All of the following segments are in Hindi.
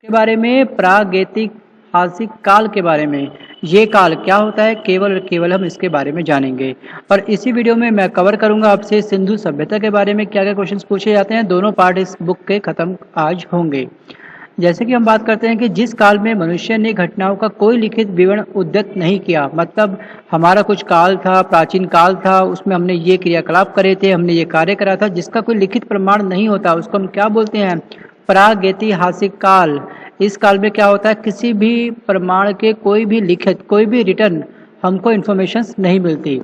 के बारे में, प्रागैतिहासिक काल के बारे में। ये काल क्या होता है, केवल और केवल हम इसके बारे में जानेंगे। और इसी वीडियो में मैं कवर करूंगा आपसे सिंधु सभ्यता के बारे में क्या क्या क्वेश्चंस पूछे जाते हैं। दोनों पार्ट इस बुक के खत्म आज होंगे। जैसे कि हम बात करते हैं कि जिस काल में मनुष्य ने घटनाओं का कोई लिखित विवरण उद्धृत नहीं किया, मतलब हमारा कुछ काल था, प्राचीन काल था, उसमें हमने ये क्रियाकलाप करे थे, हमने ये कार्य करा था, जिसका कोई लिखित प्रमाण नहीं होता, उसको हम क्या बोलते हैं, प्रागैतिहासिक काल। इस काल में क्या होता है, किसी भी प्रमाण के कोई भी लिखित, कोई भी रिटर्न हमको इन्फॉर्मेशन नहीं मिलती।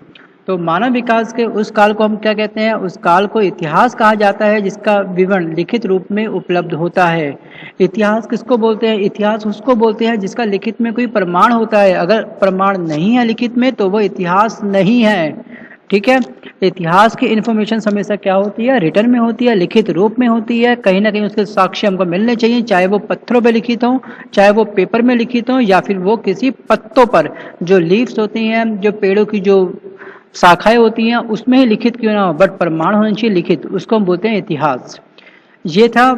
तो मानव विकास के उस काल को हम क्या कहते हैं, उस काल को इतिहास कहा जाता है, जिसका विवरण लिखित रूप में उपलब्ध होता है। इतिहास किसको बोलते हैं, इतिहास उसको बोलते हैं जिसका लिखित में कोई प्रमाण होता है। अगर प्रमाण नहीं है लिखित में तो वो इतिहास नहीं है। ठीक है, इतिहास की इन्फॉर्मेशन हमेशा क्या होती है, रिटर्न में होती है, लिखित रूप में होती है। कहीं ना कहीं उसके साक्ष्य हमको मिलने चाहिए, चाहे वो पत्थरों पे लिखित हो, चाहे वो पेपर में लिखित हो, या फिर वो किसी पत्तों पर, जो लीव्स होती हैं, जो पेड़ों की जो शाखाएं होती हैं, उसमें ही लिखित क्यों ना हो, बट प्रमाण होना चाहिए लिखित, उसको हम बोलते हैं इतिहास। ये था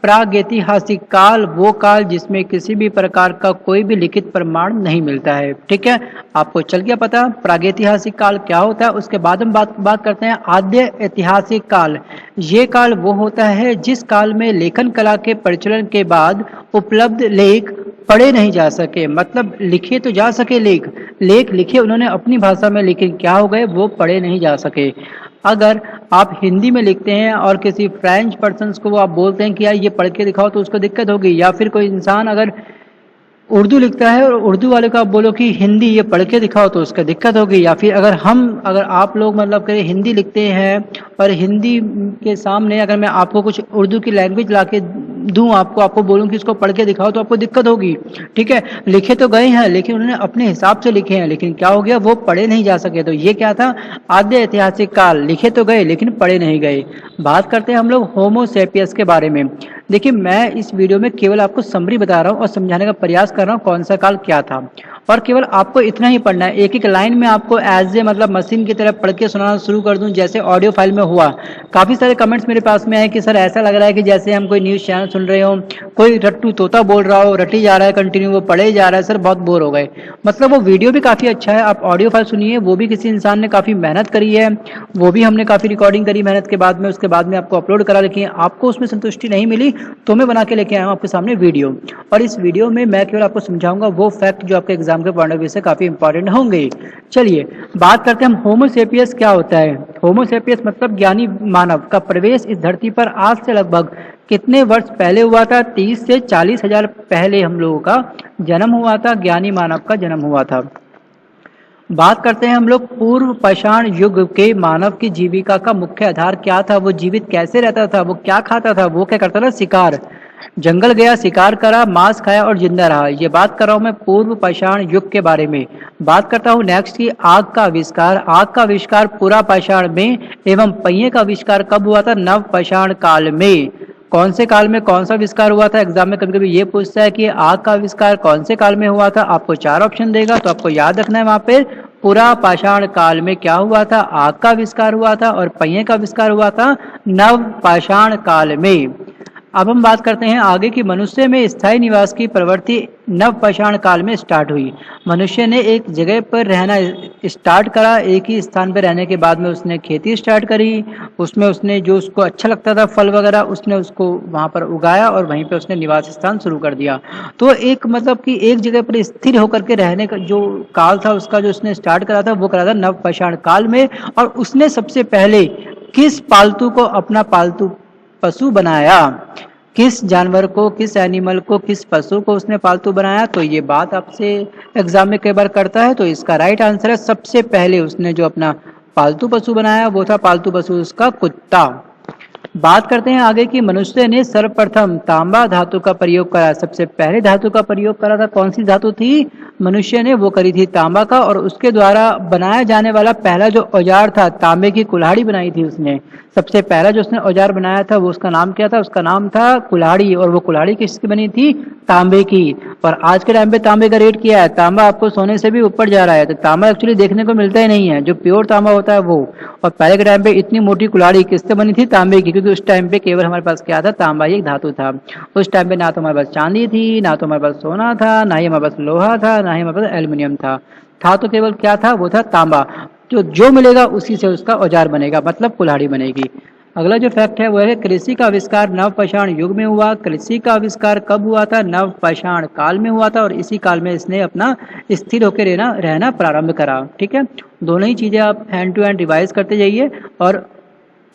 प्रागैतिहासिक काल, वो काल जिसमें किसी भी प्रकार का कोई भी लिखित प्रमाण नहीं मिलता है। ठीक है, आपको चल गया पता प्रागैतिहासिक काल क्या होता है। उसके बाद हम बात करते हैं आद्य ऐतिहासिक काल। ये काल वो होता है जिस काल में लेखन कला के प्रचलन के बाद उपलब्ध लेख पढ़े नहीं जा सके, मतलब लिखे तो जा सके, लेख लिखे उन्होंने अपनी भाषा में, लेकिन क्या हो गए, वो पढ़े नहीं जा सके। अगर आप हिंदी में लिखते हैं और किसी फ्रेंच पर्सन को वो आप बोलते हैं कि यार ये पढ़ के दिखाओ, तो उसको दिक्कत होगी। या फिर कोई इंसान अगर उर्दू लिखता है और उर्दू वाले को आप बोलो कि हिंदी ये पढ़ के दिखाओ, तो उसका दिक्कत होगी। या फिर अगर आप लोग मतलब करें हिंदी लिखते हैं और हिंदी के सामने अगर मैं आपको कुछ उर्दू की लैंग्वेज ला के दूँ, आपको बोलूँ कि इसको पढ़ के दिखाओ, तो आपको दिक्कत होगी। ठीक है, लिखे तो गए हैं लेकिन उन्होंने अपने हिसाब से लिखे हैं, लेकिन क्या हो गया, वो पढ़े नहीं जा सके। तो ये क्या था, आद्य ऐतिहासिक काल, लिखे तो गए लेकिन पढ़े नहीं गए। बात करते हैं हम लोग होमो सेपियस के बारे में। देखिए, मैं इस वीडियो में केवल आपको समरी बता रहा हूँ और समझाने का प्रयास कर रहा हूँ कौन सा काल क्या था, और केवल आपको इतना ही पढ़ना है। एक एक लाइन में आपको एज ए मतलब मशीन की तरह पढ़ के सुनाना शुरू कर दूं, जैसे ऑडियो फाइल में हुआ। काफ़ी सारे कमेंट्स मेरे पास में आए कि सर ऐसा लग रहा है कि जैसे हम कोई न्यूज़ चैनल सुन रहे हो, कोई रट्टू तोता बोल रहा हो, रटी जा रहा है कंटिन्यू, वो पढ़े जा रहा है, सर बहुत बोर हो गए। मतलब वो वीडियो भी काफ़ी अच्छा है, आप ऑडियो फाइल सुनिए, वो भी किसी इंसान ने काफ़ी मेहनत करी है, वो भी हमने काफ़ी रिकॉर्डिंग करी मेहनत के बाद में, उसके बाद में आपको अपलोड करा। लेकिन आपको उसमें संतुष्टि नहीं मिली तो मैं बना के लेके आया हूँ आपके सामने वीडियो, और इस वीडियो में मैं केवल आपको समझाऊंगा वो फैक्ट जो आपके एग्जाम के पॉइंट ऑफ व्यू से काफ़ी इंपॉर्टेंट होंगे। चलिए बात करते हैं हम होमोसेपियस क्या होता है। होमोसेपियस मतलब ज्ञानी मानव का प्रवेश इस धरती पर आज से लगभग कितने वर्ष पहले हुआ था, 30 से 40 हजार पहले हम लोगों का जन्म हुआ था, ज्ञानी मानव का जन्म हुआ था। बात करते हैं हम लोग पूर्व पाषाण युग के मानव की जीविका का मुख्य आधार क्या था, वो जीवित कैसे रहता था, वो क्या खाता था, वो क्या करता था, शिकार, जंगल गया, शिकार करा, मांस खाया और जिंदा रहा। ये बात कर रहा हूं मैं पूर्व पाषाण युग के बारे में। बात करता हूं नेक्स्ट की आग का आविष्कार। आग का आविष्कार पूरा पाषाण में एवं पहिए का आविष्कार कब हुआ था, नव पाषाण काल में। कौन से काल में कौन सा आविष्कार हुआ था, एग्जाम में कभी कभी ये पूछता है कि आग का आविष्कार कौन से काल में हुआ था। आपको 4 ऑप्शन देगा, तो आपको याद रखना है वहां पे पूरा पाषाण काल में क्या हुआ था, आग का आविष्कार हुआ था, और पहिए का आविष्कार हुआ था नव पाषाण काल में। अब हम बात करते हैं आगे की मनुष्य में स्थायी निवास की प्रवृत्ति नव पाषाण काल में स्टार्ट हुई। मनुष्य ने एक जगह पर रहना स्टार्ट करा, एक ही स्थान पर रहने के बाद में उसने खेती स्टार्ट करी, उसमें उसने जो उसको अच्छा लगता था फल वगैरह, उसने उसको वहाँ पर उगाया और वहीं पर उसने निवास स्थान शुरू कर दिया। तो एक मतलब कि एक जगह पर स्थिर होकर के रहने का जो काल था उसका जो उसने स्टार्ट करा था वो करा था नव पाषाण काल में। और उसने सबसे पहले किस पालतू को अपना पालतू पशु बनाया, किस जानवर को, किस एनिमल को, किस पशु को उसने पालतू बनाया, तो ये बात आपसे एग्जाम में कई बार करता है। तो इसका राइट आंसर है सबसे पहले उसने जो अपना पालतू पशु बनाया वो था पालतू पशु उसका कुत्ता। बात करते हैं आगे कि मनुष्य ने सर्वप्रथम तांबा धातु का प्रयोग करा। सबसे पहले धातु का प्रयोग करा था, कौन सी धातु थी, मनुष्य ने वो करी थी तांबा का। और उसके द्वारा बनाया जाने वाला पहला जो औजार था, तांबे की कुल्हाड़ी बनाई थी उसने। सबसे पहला जो उसने औजार बनाया था वो उसका नाम क्या था, उसका नाम था कुल्हाड़ी। और वो कुल्हाड़ी किसकी बनी थी, तांबे की। और आज के टाइम पे तांबे का रेट क्या है, तांबा आपको सोने से भी ऊपर जा रहा है। तो तांबा एक्चुअली देखने को मिलता ही नहीं है, जो प्योर तांबा होता है वो। और पहले के टाइम पे इतनी मोटी कुल्हाड़ी किससे बनी थी, तांबे की, क्योंकि उस टाइम पे केवल हमारे पास क्या था, तांबा ही एक धातु था। उस टाइम पे ना तो हमारे पास चांदी थी, ना तो हमारे पास सोना था, ना ही हमारे पास लोहा था, ना ही हमारे पास एल्यूमिनियम था तो केवल क्या था, वो था तांबा। जो मिलेगा उसी से उसका औजार बनेगा, मतलब कुल्हाड़ी बनेगी। अगला जो फैक्ट है वो है कृषि का आविष्कार नवपाषाण युग में हुआ। कृषि का आविष्कार कब हुआ था, नवपाषाण काल में हुआ था, और इसी काल में इसने अपना स्थिर होकर रहना प्रारंभ करा। ठीक है, दोनों ही चीजें आप हैंड टू हैंड रिवाइज करते जाइए। और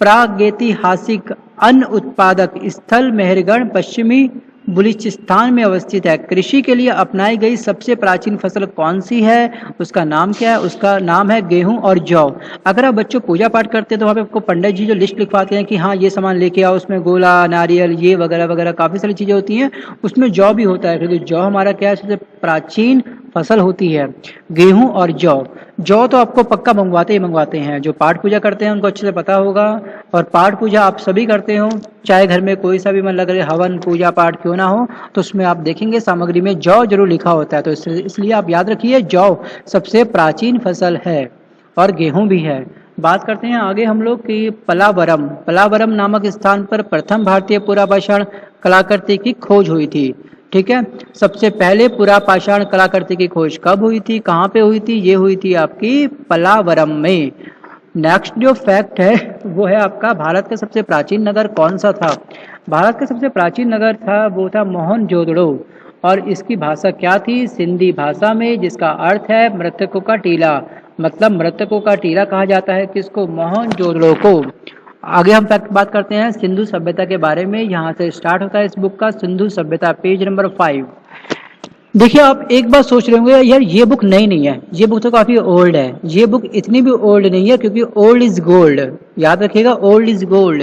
प्रागैतिहासिक अन्न उत्पादक स्थल मेहरगढ़ पश्चिमी बलूचिस्तान में अवस्थित है। कृषि के लिए अपनाई गई सबसे प्राचीन फसल कौन सी है, उसका नाम क्या है, उसका नाम है गेहूं और जौ। अगर आप बच्चों पूजा पाठ करते हैं तो वहाँ पे आपको पंडित जी जो लिस्ट लिखवाते हैं कि हाँ ये सामान लेके आओ, उसमें गोला नारियल ये वगैरह वगैरह काफ़ी सारी चीज़ें होती हैं, उसमें जौ भी होता है, क्योंकि जौ हमारा क्या है, सबसे प्राचीन फसल होती है, गेहूं और जौ। जौ तो आपको पक्का मंगवाते हैं, जो पाठ पूजा करते हैं उनको अच्छे से पता होगा। और पाठ पूजा आप सभी करते हो, चाहे घर में कोई सा भी मन लग रहे हवन पूजा पाठ क्यों ना हो, तो उसमें आप देखेंगे सामग्री में जौ जरूर लिखा होता है। तो इसलिए आप याद रखिए जौ सबसे प्राचीन फसल है, और गेहूं भी है। बात करते हैं आगे हम लोग कि पलावरम नामक स्थान पर प्रथम भारतीय पुरापाषाण कलाकृति की खोज हुई थी। ठीक है, सबसे पहले पुरापाषाण कलाकृति की खोज कब हुई थी, कहाँ पे हुई थी, ये हुई थी आपकी पलावरम में। नेक्स्ट जो फैक्ट है वो है आपका, भारत का सबसे प्राचीन नगर कौन सा था। भारत का सबसे प्राचीन नगर था वो था मोहनजोदड़ो, और इसकी भाषा क्या थी, सिंधी भाषा में, जिसका अर्थ है मृतकों का टीला। मतलब मृतकों का टीला कहा जाता है किसको, मोहनजोदड़ो को। आगे हम फैक्ट बात करते हैं सिंधु सभ्यता के बारे में। यहाँ से स्टार्ट होता है इस बुक का सिंधु सभ्यता, पेज नंबर 5। देखिए आप एक बात सोच रहे होंगे यार ये बुक नई नहीं है, ये बुक तो काफी ओल्ड है। ये बुक इतनी भी ओल्ड नहीं है, क्योंकि ओल्ड इज गोल्ड, याद रखिएगा, ओल्ड इज गोल्ड।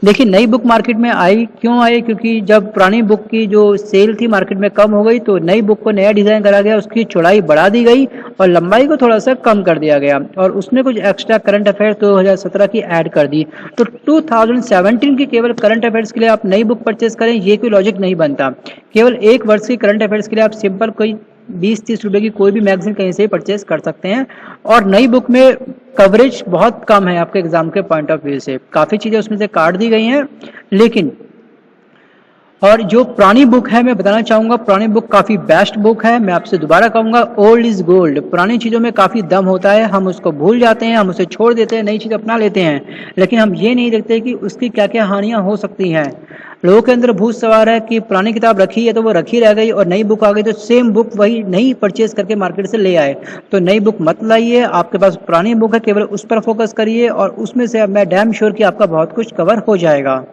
देखिए नई बुक मार्केट में आई क्यों आई, क्योंकि जब पुरानी बुक की जो सेल थी मार्केट में कम हो गई, तो नई बुक को नया डिजाइन करा गया, उसकी चौड़ाई बढ़ा दी गई और लंबाई को थोड़ा सा कम कर दिया गया, और उसमें कुछ एक्स्ट्रा करंट अफेयर 2017 की ऐड कर दी। तो 2017 की केवल करंट अफेयर्स के लिए आप नई बुक परचेज करें, ये कोई लॉजिक नहीं बनता। केवल एक वर्ष की करंट अफेयर्स के लिए आप सिंपल कोई 20-30 रुपए की कोई भी मैगजीन कहीं से परचेज कर सकते हैं। और नई बुक में कवरेज बहुत कम है आपके एग्जाम के पॉइंट ऑफ व्यू से, काफी चीजें उसमें से काट दी गई हैं। लेकिन और जो पुरानी बुक है मैं बताना चाहूंगा, पुरानी बुक काफी बेस्ट बुक है। मैं आपसे दोबारा कहूंगा ओल्ड इज गोल्ड। पुरानी चीजों में काफी दम होता है, हम उसको भूल जाते हैं, हम उसे छोड़ देते हैं, नई चीज अपना लेते हैं, लेकिन हम ये नहीं देखते कि उसकी क्या क्या हानियां हो सकती हैं। लोगों के अंदर भूत सवार है कि पुरानी किताब रखी है तो वो रखी रह गई, और नई बुक आ गई तो सेम बुक वही नई परचेज करके मार्केट से ले आए। तो नई बुक मत लाइए, आपके पास पुरानी बुक है, केवल उस पर फोकस करिए, और उसमें से मैं डैम श्योर कि आपका बहुत कुछ कवर हो जाएगा।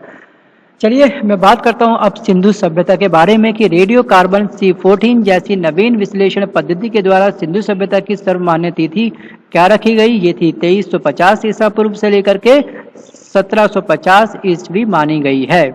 चलिए मैं बात करता हूं अब सिंधु सभ्यता के बारे में कि रेडियो कार्बन C14 जैसी नवीन विश्लेषण पद्धति के द्वारा सिंधु सभ्यता की सर्वमान्य तिथि क्या रखी गई, ये थी 2350 ईसा पूर्व से लेकर के 1750 ईस्वी मानी गई है।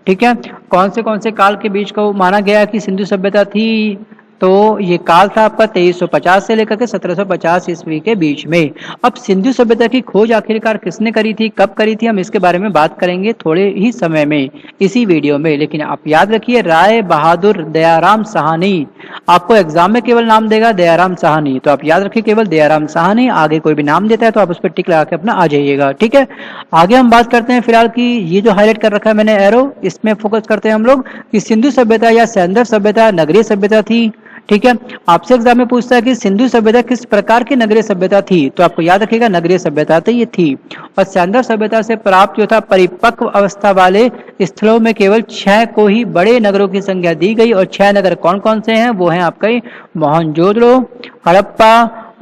ठीक है, कौन से काल के बीच को माना गया कि सिंधु सभ्यता थी, तो ये काल था आपका 2350 से लेकर के 1750 ईस्वी के बीच में। अब सिंधु सभ्यता की खोज आखिरकार किसने करी थी, कब करी थी, हम इसके बारे में बात करेंगे थोड़े ही समय में इसी वीडियो में। लेकिन आप याद रखिए राय बहादुर दयाराम साहनी, आपको एग्जाम में केवल नाम देगा दयाराम साहनी, तो आप याद रखिए केवल दयाराम साहनी, आगे कोई भी नाम देता है तो आप उस पर टिक लगा के अपना आ जाइएगा। ठीक है, आगे हम बात करते हैं फिलहाल की ये जो हाईलाइट कर रखा है मैंने एरो, इसमें फोकस करते हैं हम लोग कि सिंधु सभ्यता या सैंधव सभ्यता नगरीय सभ्यता थी। ठीक है, आपसे एग्जाम में पूछता है कि सिंधु सभ्यता किस प्रकार की नगरीय सभ्यता थी, तो आपको याद रखिएगा नगरीय सभ्यता तो ये थी। और सैंधव सभ्यता से प्राप्त जो था परिपक्व अवस्था वाले स्थलों में केवल 6 को ही बड़े नगरों की संख्या दी गई, और 6 नगर कौन कौन से हैं, वो हैं आपके मोहनजोदड़ो, हड़प्पा,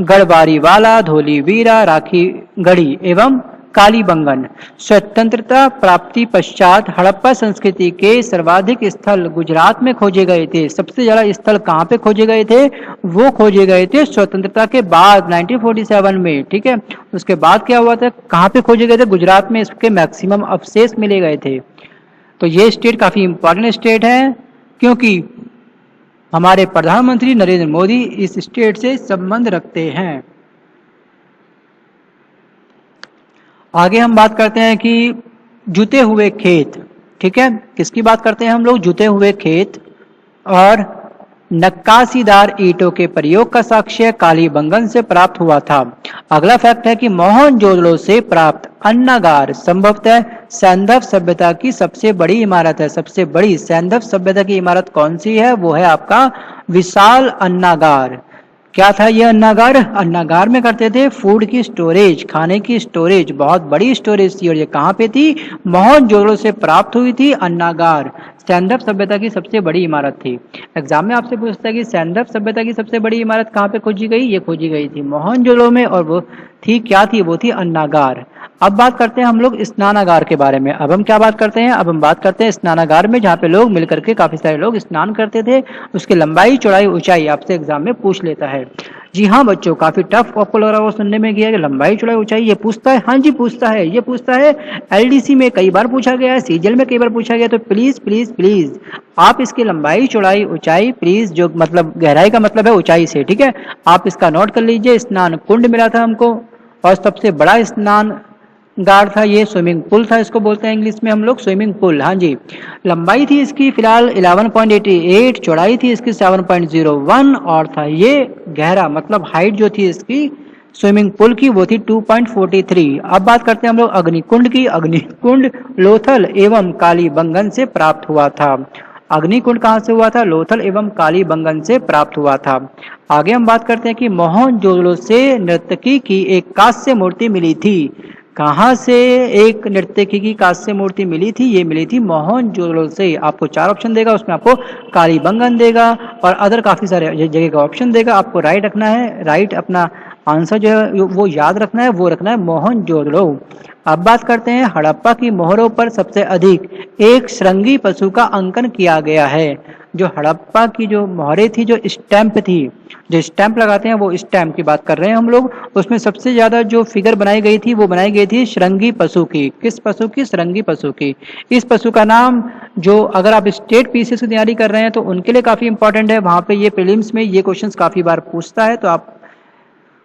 गढ़वारीवाला, धोलीवीरा, राखीगढ़ी एवं कालीबंगन। स्वतंत्रता प्राप्ति पश्चात हड़प्पा संस्कृति के सर्वाधिक स्थल गुजरात में खोजे गए थे। सबसे ज्यादा स्थल कहाँ पे खोजे गए थे, वो खोजे गए थे स्वतंत्रता के बाद 1947 में। ठीक है, उसके बाद क्या हुआ था, कहाँ पे खोजे गए थे, गुजरात में इसके मैक्सिमम अवशेष मिले गए थे। तो ये स्टेट काफी इंपॉर्टेंट स्टेट है, क्योंकि हमारे प्रधानमंत्री नरेंद्र मोदी इस स्टेट से संबंध रखते हैं। आगे हम बात करते हैं कि जुते हुए खेत। ठीक है, किसकी बात करते हैं हम लोग, जुते हुए खेत। और नक्काशीदार ईंटों के प्रयोग का साक्ष्य कालीबंगन से प्राप्त हुआ था। अगला फैक्ट है कि मोहनजोदड़ो से प्राप्त अन्नागार संभवतः सैंधव सभ्यता की सबसे बड़ी इमारत है। सबसे बड़ी सैंधव सभ्यता की इमारत कौन सी है? वो है आपका विशाल अन्नागार। क्या था ये अन्नागार? अन्नागार में करते थे फूड की स्टोरेज, खाने की स्टोरेज, बहुत बड़ी स्टोरेज थी। और ये कहाँ पे थी? मोहनजोदड़ो से प्राप्त हुई थी अन्नागार। सैंधव सभ्यता की सबसे बड़ी इमारत थी। एग्जाम में आपसे पूछता है कि सैंधव सभ्यता की सबसे बड़ी इमारत कहाँ पे खोजी गई? ये खोजी गई थी मोहनजोदड़ो में, और वो थी क्या थी? वो थी अन्नागार। अब बात करते हैं हम लोग स्नानागार के बारे में। अब हम क्या बात करते हैं? अब हम बात करते हैं स्नानागार में, जहाँ पे लोग मिलकर के काफी सारे लोग स्नान करते थे। उसकी लंबाई चौड़ाई ऊंचाई आपसे एग्जाम में पूछ लेता है। जी हाँ बच्चों, काफी टफ आपको लग रहा होगा सुनने में कि लंबाई चौड़ाई ऊंचाई ये पूछता है। हाँ जी पूछता है, ये पूछता है। एलडीसी में कई बार पूछा गया है, सीजीएल में कई बार पूछा गया। तो प्लीज प्लीज प्लीज आप इसकी लंबाई चौड़ाई ऊंचाई प्लीज, जो मतलब गहराई का मतलब है ऊंचाई से, ठीक है, आप इसका नोट कर लीजिए। स्नान कुंड मिला था हमको, और सबसे बड़ा स्नान गार था ये स्विमिंग पूल था, इसको बोलते हैं इंग्लिश में हम लोग स्विमिंग पूल। हाँ जी, लंबाई थी इसकी फिलहाल 11.88, चौड़ाई थी इसकी 7.01, और था ये गहरा मतलब हाइट जो थी इसकी स्विमिंग पूल की वो थी 2.43। अब बात करते हैं हम लोग अग्निकुंड की। अग्निकुंड लोथल एवं कालीबंगन से प्राप्त हुआ था। अग्निकुंड कहाँ से हुआ था? लोथल एवं कालीबंगन से प्राप्त हुआ था। आगे हम बात करते हैं कि मोहनजोदड़ो से नर्तकी की एक कांस्य मूर्ति मिली थी। कहाँ से एक नर्तकी की कांस्य मूर्ति मिली थी? ये मिली थी मोहनजोदड़ो से। आपको 4 ऑप्शन देगा, उसमें आपको कालीबंगन देगा और अदर काफी सारे जगह का ऑप्शन देगा। आपको राइट रखना है, राइट अपना आंसर जो है वो याद रखना है, वो रखना है मोहनजोदड़ो। अब बात करते हैं हड़प्पा की मोहरों पर सबसे अधिक एक श्रृंगी पशु का अंकन किया गया है। जो हड़प्पा की जो मोहरें थी, जो स्टैंप थी, जो स्टैंप लगाते हैं वो स्टैंप की बात कर रहे हैं हम लोग, उसमें सबसे ज्यादा जो फिगर बनाई गई थी वो बनाई गई थी श्रृंगी पशु की। किस पशु की? श्रृंगी पशु की। इस पशु का नाम, जो अगर आप स्टेट पीसीएस की तैयारी कर रहे हैं तो उनके लिए काफी इंपॉर्टेंट है, वहां पे ये प्रीलिम्स में ये क्वेश्चंस काफी बार पूछता है, तो आप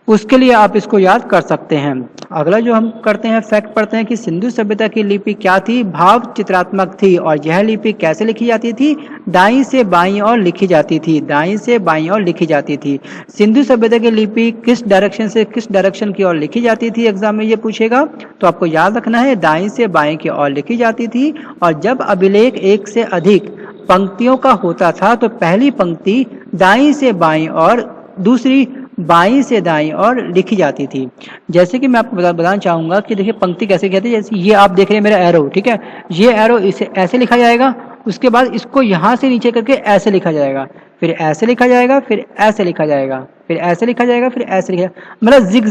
उसके लिए आप इसको याद कर सकते हैं। अगला जो हम करते हैं फैक्ट पढ़ते हैं कि सिंधु सभ्यता की लिपि क्या थी? भाव चित्रात्मक थी। और यह लिपि कैसे लिखी जाती थी? दाईं से बाईं ओर लिखी जाती थी। दाईं से बाईं ओर लिखी जाती थी। सिंधु सभ्यता की लिपि किस डायरेक्शन से किस डायरेक्शन की ओर लिखी जाती थी? एग्जाम में ये पूछेगा, तो आपको याद रखना है दाईं से बाईं की ओर लिखी जाती थी। और जब अभिलेख एक से अधिक पंक्तियों का होता था तो पहली पंक्ति दाईं से बाईं और दूसरी बाईं से दाईं और लिखी जाती थी। जैसे कि मैं आपको बताना चाहूंगा कि देखिए पंक्ति कैसे कहते हैं। जैसे ये आप देख रहे हैं मेरा एरो, ठीक है, ये एरो इसे ऐसे लिखा जाएगा, उसके बाद इसको यहां से नीचे करके ऐसे लिखा जाएगा, फिर ऐसे लिखा जाएगा, फिर ऐसे लिखा जाएगा, फिर ऐसे लिखा जाएगा, फिर ऐसे लिखा, मतलब जिग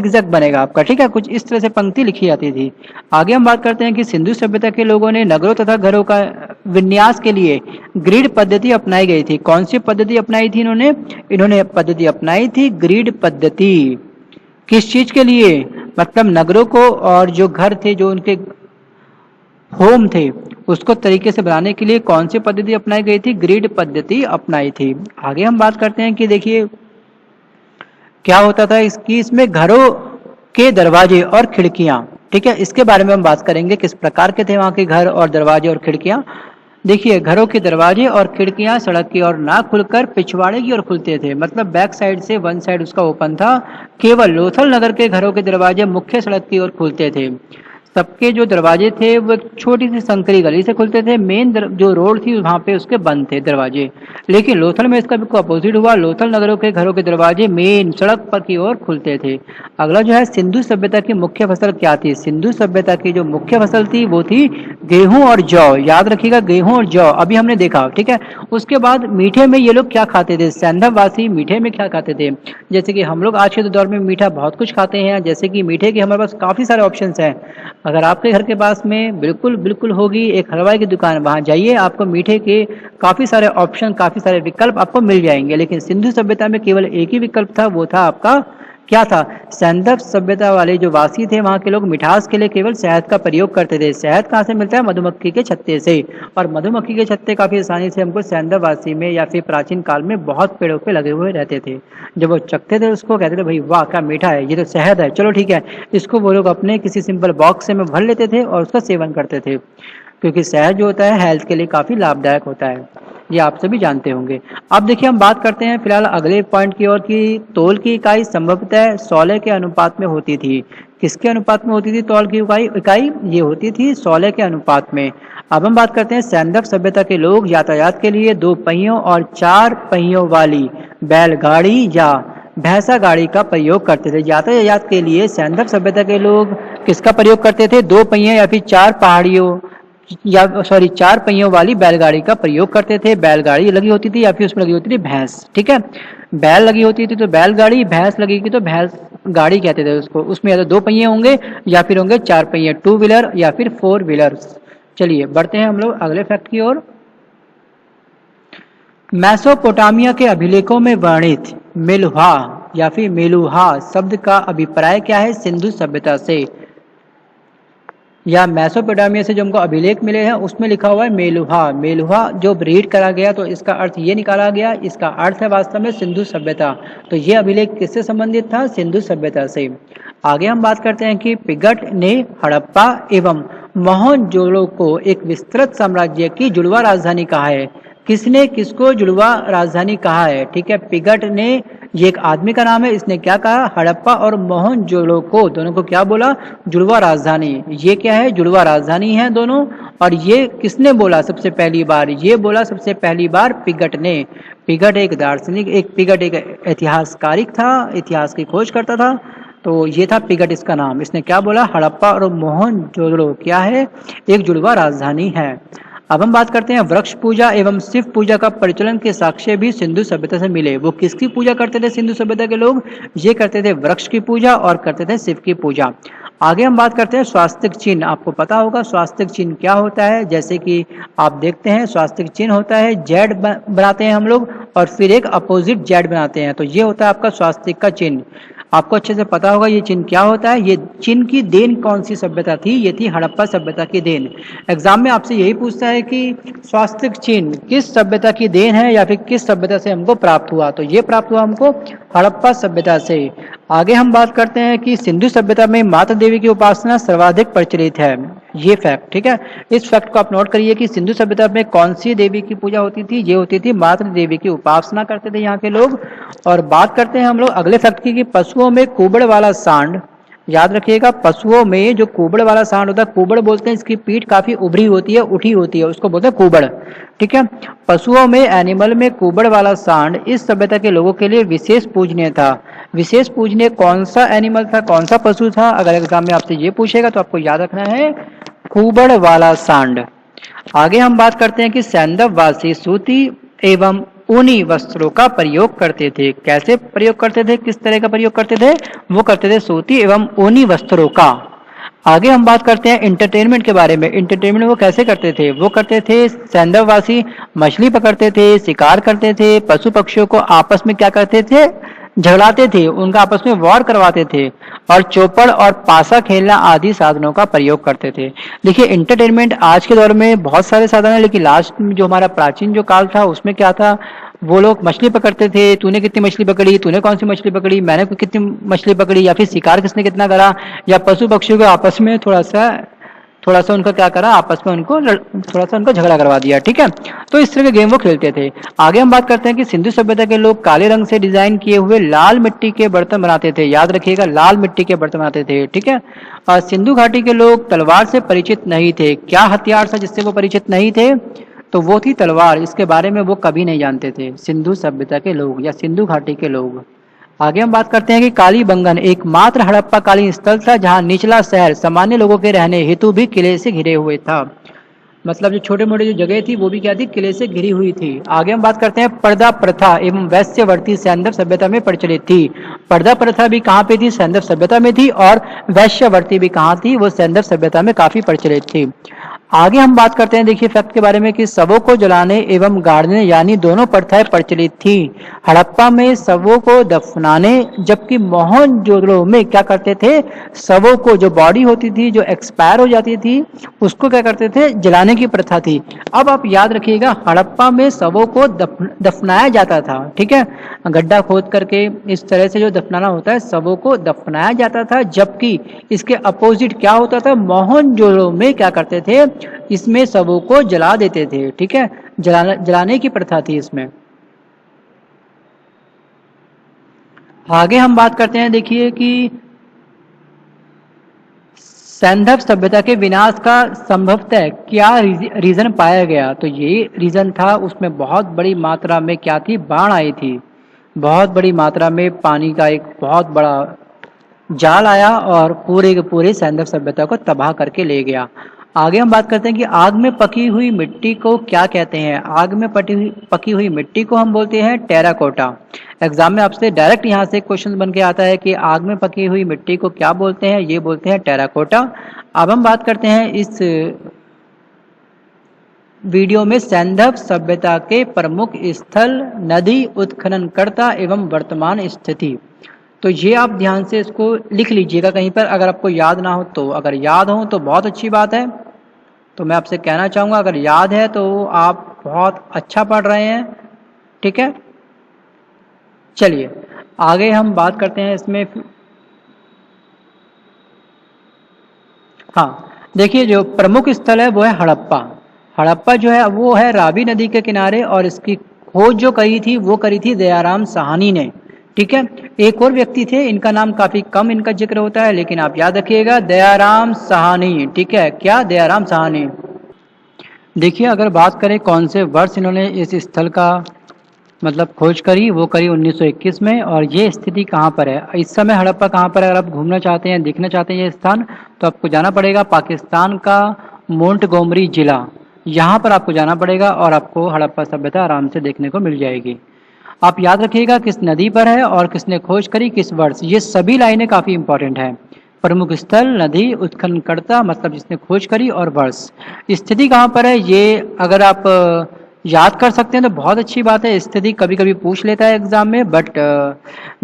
जैग बनेगा आपका, ठीक है, कुछ इस तरह से पंक्ति लिखी जाती थी। आगे हम बात करते हैं कि सिंधु सभ्यता के लोगों ने नगरों तथा घरों का विन्यास के लिए ग्रिड पद्धति अपनाई गई थी। कौन सी पद्धति अपनाई थी इन्होंने? इन्होंने पद्धति अपनाई थी ग्रिड पद्धति। किस चीज के लिए? मतलब नगरों को और जो घर थे, जो उनके होम थे, उसको तरीके से बनाने के लिए कौन सी पद्धति अपनाई गई थी? ग्रिड पद्धति अपनाई थी। आगे हम बात करते हैं कि देखिए क्या होता था इसकी, इसमें घरों के दरवाजे और खिड़कियां, ठीक है, इसके बारे में हम बात करेंगे, किस प्रकार के थे वहां के घर और दरवाजे और खिड़कियां। देखिए घरों के दरवाजे और खिड़कियां सड़क की ओर ना खुलकर पिछवाड़े की ओर खुलते थे, मतलब बैक साइड से वन साइड उसका ओपन था। केवल लोथल नगर के घरों के दरवाजे मुख्य सड़क की ओर खुलते थे। सबके जो दरवाजे थे वो एक छोटी सी संकरी गली से खुलते थे, मेन जो रोड थी वहां पे उसके बंद थे दरवाजे। लेकिन लोथल में इसका बिल्कुल अपोजिट हुआ, लोथल नगरों के घरों के दरवाजे मेन सड़क पर की ओर खुलते थे। अगला जो है सिंधु सभ्यता की मुख्य फसल क्या थी? सिंधु सभ्यता की जो मुख्य फसल थी वो थी गेहूं और जौ। याद रखिएगा गेहूं और जौ अभी हमने देखा, ठीक है। उसके बाद मीठे में ये लोग क्या खाते थे? सैंधव वासी मीठे में क्या खाते थे? जैसे कि हम लोग आज के दौर में मीठा बहुत कुछ खाते हैं, जैसे कि मीठे के हमारे पास काफी सारे ऑप्शंस हैं। अगर आपके घर के पास में बिल्कुल होगी एक हलवाई की दुकान, वहां जाइए, आपको मीठे के काफी सारे ऑप्शन, काफी सारे विकल्प आपको मिल जाएंगे। लेकिन सिंधु सभ्यता में केवल एक ही विकल्प था, वो था आपका क्या था? सैंधव सभ्यता वाले जो वासी थे वहां के लोग मिठास के लिए केवल शहद का प्रयोग करते थे। शहद कहाँ से मिलता है? मधुमक्खी के छत्ते से। और मधुमक्खी के छत्ते काफी आसानी से हमको सैंधव वासी में या फिर प्राचीन काल में बहुत पेड़ों पे लगे हुए रहते थे। जब वो चखते थे उसको कहते थे भाई वाह क्या मीठा है, ये तो शहद है, चलो ठीक है। इसको वो लोग अपने किसी सिंपल बॉक्स में भर लेते थे और उसका सेवन करते थे, क्योंकि शहद जो होता है हेल्थ के लिए काफी लाभदायक होता है। ये आप सभी जानते होंगे। अब देखिए हम बात करते हैं फिलहाल अगले पॉइंट की ओर कि तौल की इकाई संभवतः 16 के अनुपात में होती थी। किसके अनुपात में होती थी तौल की इकाई इकाई ये होती थी 16 के अनुपात में। अब हम बात करते हैं सैंधव सभ्यता के लोग यातायात के लिए 2 पहियों और 4 पहियों वाली बैलगाड़ी या भैंसा गाड़ी का प्रयोग करते थे। यातायात के लिए सैंधव सभ्यता के लोग किसका प्रयोग करते थे? 2 पहिए या फिर 4 पहाड़ियों या 4 पहियों वाली बैलगाड़ी का प्रयोग करते थे। बैलगाड़ी लगी होती थी या फिर उसमें लगी होती थी भैंस, ठीक है। बैल लगी होती थी तो बैलगाड़ी, भैंस लगेगी तो भैंस गाड़ी कहते थे उसको। उसमें या तो 2 पहिए होंगे या फिर होंगे 4 पहिए, 2 व्हीलर या फिर 4 व्हीलर्स। चलिए बढ़ते हैं हम लोग अगले फैक्ट की ओर। मेसोपोटामिया के अभिलेखों में वर्णित मेलुहा या फिर मेलुहा शब्द का अभिप्राय क्या है? सिंधु सभ्यता से या मेसोपोटामिया से जो हमको अभिलेख मिले हैं उसमें लिखा हुआ है मेलुहा। मेलुहा जो रीड करा गया तो इसका अर्थ ये निकाला गया, इसका अर्थ है वास्तव में सिंधु सभ्यता। तो ये अभिलेख किससे संबंधित था? सिंधु सभ्यता से। आगे हम बात करते हैं कि पिगट ने हड़प्पा एवं मोहनजोदड़ो को एक विस्तृत साम्राज्य की जुड़वा राजधानी कहा है। किसने किसको जुड़वा राजधानी कहा है? ठीक है, पिगट ने, ये एक आदमी का नाम है, इसने क्या कहा? हड़प्पा और मोहनजोदड़ो को दोनों को क्या बोला? जुड़वा राजधानी। ये क्या है? जुड़वा राजधानी है दोनों। और ये किसने बोला सबसे पहली बार? ये बोला सबसे पहली बार पिगट ने। पिगट एक दार्शनिक, पिगट एक इतिहासकारिक था, इतिहास की खोज करता था। तो ये था पिगट इसका नाम। इसने क्या बोला? हड़प्पा और मोहनजोदड़ो क्या है? एक जुड़वा राजधानी है। अब हम बात करते हैं वृक्ष पूजा एवं शिव पूजा का प्रचलन के साक्ष्य भी सिंधु सभ्यता से मिले। वो किसकी पूजा करते थे सिंधु सभ्यता के लोग? ये करते थे वृक्ष की पूजा और करते थे शिव की पूजा। आगे हम बात करते हैं स्वास्तिक चिन्ह। आपको पता होगा स्वास्तिक चिन्ह क्या होता है। जैसे कि आप देखते हैं स्वास्तिक चिन्ह होता है जेड बनाते हैं हम लोग और फिर एक अपोजिट जेड बनाते हैं, तो ये होता है आपका स्वास्तिक का चिन्ह। आपको अच्छे से पता होगा ये चिन्ह क्या होता है। ये चिन्ह की देन कौन सी सभ्यता थी? ये थी हड़प्पा सभ्यता की देन। एग्जाम में आपसे यही पूछता है कि स्वास्तिक चिन्ह किस सभ्यता की देन है या फिर किस सभ्यता से हमको प्राप्त हुआ। तो ये प्राप्त हुआ हमको हड़प्पा सभ्यता से। आगे हम बात करते हैं कि सिंधु सभ्यता में माता देवी की उपासना सर्वाधिक प्रचलित है। ये फैक्ट, ठीक है, इस फैक्ट को आप नोट करिए कि सिंधु सभ्यता में कौन सी देवी की पूजा होती थी? ये होती थी माता देवी की उपासना करते थे यहाँ के लोग। और बात करते हैं हम लोग अगले फैक्ट की कि पशुओं में कुबड़ वाला सांड, याद रखिएगा पशुओं में जो कुबड़ वाला सांड होता है, कुबड़ बोलते हैं, इसकी पीठ काफी उभरी होती है, उठी होती है, उसको बोलते हैं कुबड़, ठीक है। पशुओं में, एनिमल में कुबड़ वाला सांड इस सभ्यता के लोगों के लिए विशेष पूजनीय था। विशेष पूजनीय कौन सा एनिमल था, कौन सा पशु था? अगर एग्जाम में आपसे ये पूछेगा तो आपको याद रखना है कुबड़ वाला सांड। आगे हम बात करते हैं कि सैंधव वासी सूती एवं ऊनी वस्त्रों का प्रयोग करते थे। कैसे प्रयोग करते थे? किस तरह का प्रयोग करते थे? वो करते थे सूती एवं ऊनी वस्त्रों का। आगे हम बात करते हैं एंटरटेनमेंट के बारे में। एंटरटेनमेंट वो कैसे करते थे? वो करते थे सैंधववासी मछली पकड़ते थे, शिकार करते थे, पशु पक्षियों को आपस में क्या करते थे? झगड़ाते थे, उनका आपस में वॉर करवाते थे और चौपड़ और पासा खेलना आदि साधनों का प्रयोग करते थे। देखिए एंटरटेनमेंट आज के दौर में बहुत सारे साधन है, लेकिन लास्ट में जो हमारा प्राचीन जो काल था उसमें क्या था? वो लोग मछली पकड़ते थे। तूने कितनी मछली पकड़ी, तूने कौन सी मछली पकड़ी, मैंने कितनी मछली पकड़ी, या फिर शिकार किसने कितना करा, या पशु पक्षियों को आपस में थोड़ा सा उनका क्या करा, आपस में उनको थोड़ा सा उनको झगड़ा करवा दिया, ठीक है। तो इस तरह के गेम वो खेलते थे। आगे हम बात करते हैं कि सिंधु सभ्यता के लोग काले रंग से डिजाइन किए हुए लाल मिट्टी के बर्तन बनाते थे। याद रखिएगा लाल मिट्टी के बर्तन बनाते थे, ठीक है। और सिंधु घाटी के लोग तलवार से परिचित नहीं थे। क्या हथियार था जिससे वो परिचित नहीं थे? तो वो थी तलवार। इसके बारे में वो कभी नहीं जानते थे सिंधु सभ्यता के लोग या सिंधु घाटी के लोग। आगे हम बात करते हैं कि कालीबंगन एकमात्र हड़प्पा कालीन स्थल था जहां निचला शहर सामान्य लोगों के रहने हेतु भी किले से घिरे हुए था। मतलब जो छोटे मोटे जो जगह थी वो भी क्या थी? किले से घिरी हुई थी। आगे हम बात करते हैं पर्दा प्रथा एवं वैश्यवर्ती सैंधव सभ्यता में प्रचलित थी। पर्दा प्रथा भी कहाँ पे थी? सैंधव सभ्यता में थी। और वैश्यवर्ती भी कहाँ थी? वो सैंधव सभ्यता में काफी प्रचलित थी। आगे हम बात करते हैं देखिए फैक्ट के बारे में कि शवों को जलाने एवं गाड़ने यानी दोनों प्रथाएं प्रचलित थी। हड़प्पा में शवों को दफनाने, जबकि मोहनजोदड़ो में क्या करते थे? शवों को, जो बॉडी होती थी जो एक्सपायर हो जाती थी उसको क्या करते थे? जलाने की प्रथा थी। अब आप याद रखिएगा हड़प्पा में शवों को दफनाया जाता था, ठीक है, गड्ढा खोद करके इस तरह से जो दफनाना होता है शवों को दफनाया जाता था। जबकि इसके अपोजिट क्या होता था? मोहनजोदड़ो में क्या करते थे? इसमें शवों को जला देते थे, ठीक है। जलाने की प्रथा थी इसमें। आगे हम बात करते हैं, देखिए कि सैंधव सभ्यता के विनाश का संभवतः क्या रीजन पाया गया। तो ये रीजन था, उसमें बहुत बड़ी मात्रा में क्या थी, बाढ़ आई थी। बहुत बड़ी मात्रा में पानी का एक बहुत बड़ा जाल आया और पूरे के पूरे सैंधव सभ्यता को तबाह करके ले गया। आगे हम बात करते हैं कि आग में पकी हुई मिट्टी को क्या कहते हैं। आग में पकी हुई मिट्टी को हम बोलते हैं टेराकोटा। एग्जाम में आपसे डायरेक्ट यहाँ से क्वेश्चन बन के आता है कि आग में पकी हुई मिट्टी को क्या बोलते हैं, ये बोलते हैं टेराकोटा। अब हम बात करते हैं इस वीडियो में सैंधव सभ्यता के प्रमुख स्थल, नदी, उत्खननकर्ता एवं वर्तमान स्थिति। तो ये आप ध्यान से इसको लिख लीजिएगा कहीं पर, अगर आपको याद ना हो तो। अगर याद हो तो बहुत अच्छी बात है। तो मैं आपसे कहना चाहूँगा, अगर याद है तो आप बहुत अच्छा पढ़ रहे हैं, ठीक है। चलिए आगे हम बात करते हैं इसमें। हाँ, देखिए जो प्रमुख स्थल है वो है हड़प्पा। हड़प्पा जो है वो है रावी नदी के किनारे, और इसकी खोज जो करी थी वो करी थी दयाराम साहनी ने, ठीक है। एक और व्यक्ति थे, इनका नाम काफी कम इनका जिक्र होता है, लेकिन आप याद रखिएगा दयाराम साहनी, ठीक है। क्या, दयाराम साहनी। देखिए अगर बात करें कौन से वर्ष इन्होंने इस स्थल का मतलब खोज करी, वो करी 1921 में। और ये स्थिति कहाँ पर है इस समय, हड़प्पा कहाँ पर है। अगर आप घूमना चाहते हैं, देखना चाहते हैं ये स्थान, तो आपको जाना पड़ेगा पाकिस्तान का मोंटगोमरी जिला, यहाँ पर आपको जाना पड़ेगा और आपको हड़प्पा सभ्यता आराम से देखने को मिल जाएगी। आप याद रखिएगा किस नदी पर है और किसने खोज करी, किस वर्ष। ये सभी लाइनें काफ़ी इंपॉर्टेंट हैं। प्रमुख स्थल, नदी, उत्खननकर्ता मतलब जिसने खोज करी, और वर्ष। स्थिति कहाँ पर है ये अगर आप याद कर सकते हैं तो बहुत अच्छी बात है। स्थिति कभी कभी पूछ लेता है एग्जाम में, बट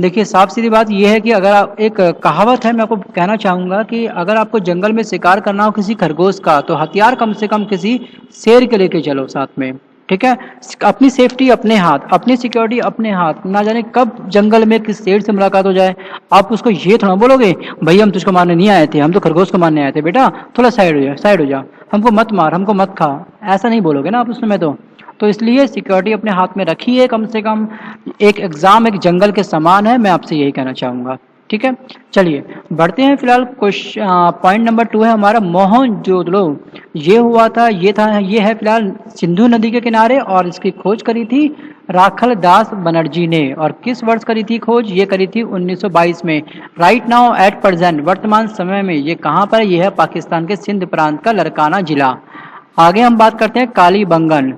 देखिए साफ सीधी बात यह है कि अगर आप, एक कहावत है, मैं आपको कहना चाहूँगा कि अगर आपको जंगल में शिकार करना हो किसी खरगोश का, तो हथियार कम से कम किसी शेर के लेके चलो साथ में, ठीक है। अपनी सेफ्टी अपने हाथ, अपनी सिक्योरिटी अपने हाथ। ना जाने कब जंगल में किस शेर से मुलाकात हो जाए। आप उसको ये थोड़ा बोलोगे भैया हम तुझको मारने नहीं आए थे, हम तो खरगोश को मारने आए थे, बेटा थोड़ा साइड हो जा, साइड हो जा, हमको मत मार, हमको मत खा। ऐसा नहीं बोलोगे ना आप उस समय। तो इसलिए सिक्योरिटी अपने हाथ में रखिए कम से कम। एक एग्जाम एक जंगल के समान है, मैं आपसे यही कहना चाहूँगा, ठीक है। चलिए बढ़ते हैं। फिलहाल पॉइंट नंबर 2 है हमारा मोहनजोदड़ो। ये हुआ था, ये है फिलहाल सिंधु नदी के किनारे, और इसकी खोज करी थी राखल दास बनर्जी ने। और किस वर्ष करी थी खोज, ये करी थी 1922 में। राइट नाउ एट प्रेजेंट, वर्तमान समय में ये कहाँ पर है, ये है पाकिस्तान के सिंध प्रांत का लरकाना जिला। आगे हम बात करते हैं कालीबंगन।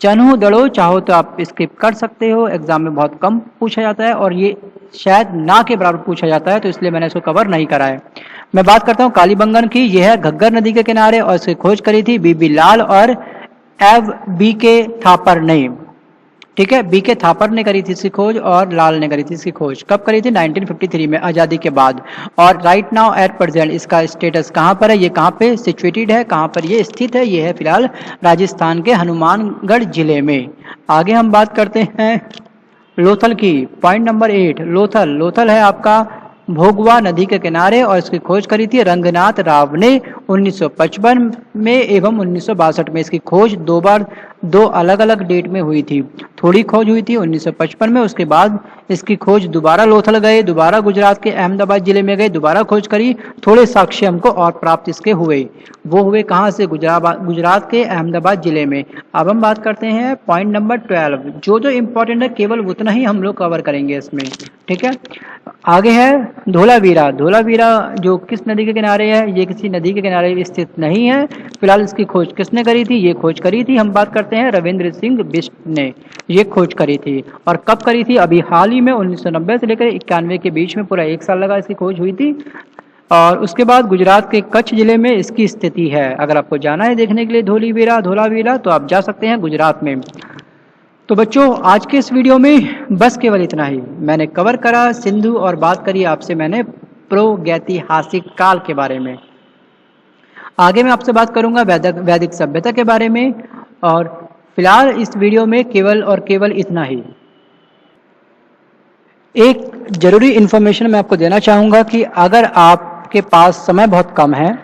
चन्हू दड़ो चाहो तो आप स्किप कर सकते हो, एग्जाम में बहुत कम पूछा जाता है और ये शायद ना के बराबर पूछा जाता है, तो इसलिए मैंने इसको कवर नहीं करा है। मैं बात करता हूँ कालीबंगन की। यह है घग्गर नदी के किनारे, और इसकी खोज करी थी बीबी लाल और एव बी के थापर ने, ठीक है। बी के थापर ने करी थी इसकी खोज, और लाल ने करी थी इसकी खोज। कब करी थी, 1953 में, आज़ादी के बाद। और राइट नाउ एट प्रेजेंट इसका स्टेटस कहाँ पर है, ये कहाँ पे सिचुएटेड है, कहाँ पर ये स्थित है, ये है फिलहाल राजस्थान के हनुमानगढ़ जिले में। आगे हम बात करते हैं लोथल की। Point number 8 Lothal. लोथल है आपका भोगवा नदी के किनारे, और इसकी खोज करी थी रंगनाथ राव ने 1955 में एवं 1962 में। इसकी खोज दो अलग अलग डेट में हुई थी। थोड़ी खोज हुई थी 1955 में, उसके बाद इसकी खोज दोबारा लोथल गए, दोबारा गुजरात के अहमदाबाद जिले में गए, दोबारा खोज करी। थोड़े साक्ष्य हमको और प्राप्त इसके हुए, वो हुए कहाँ से, गुजरात के अहमदाबाद जिले में। अब हम बात करते हैं पॉइंट नंबर 12। जो इंपॉर्टेंट है केवल उतना ही हम लोग कवर करेंगे इसमें, ठीक है। आगे है धोलावीरा। धोलावीरा जो किस नदी के किनारे है, ये किसी नदी के किनारे स्थित नहीं है। फिलहाल इसकी खोज किसने करी थी, ये खोज करी थी, हम बात करते हैं रविंद्र सिंह बिष्ट ने ये खोज करी थी। और कब करी थी, अभी हाल ही में 1990 से लेकर 91 के बीच में, पूरा 1 साल लगा इसकी खोज हुई थी। और उसके बाद गुजरात के कच्छ जिले में इसकी स्थिति है। अगर आपको जाना है देखने के लिए धोलावीरा तो आप जा सकते हैं गुजरात में। तो बच्चों आज के इस वीडियो में बस केवल इतना ही मैंने कवर करा सिंधु, और बात करी आपसे मैंने प्रागैतिहासिक काल के बारे में। आगे मैं आपसे बात करूंगा वैदिक सभ्यता के बारे में। और फिलहाल इस वीडियो में केवल और केवल इतना ही। एक जरूरी इन्फॉर्मेशन मैं आपको देना चाहूंगा कि अगर आपके पास समय बहुत कम है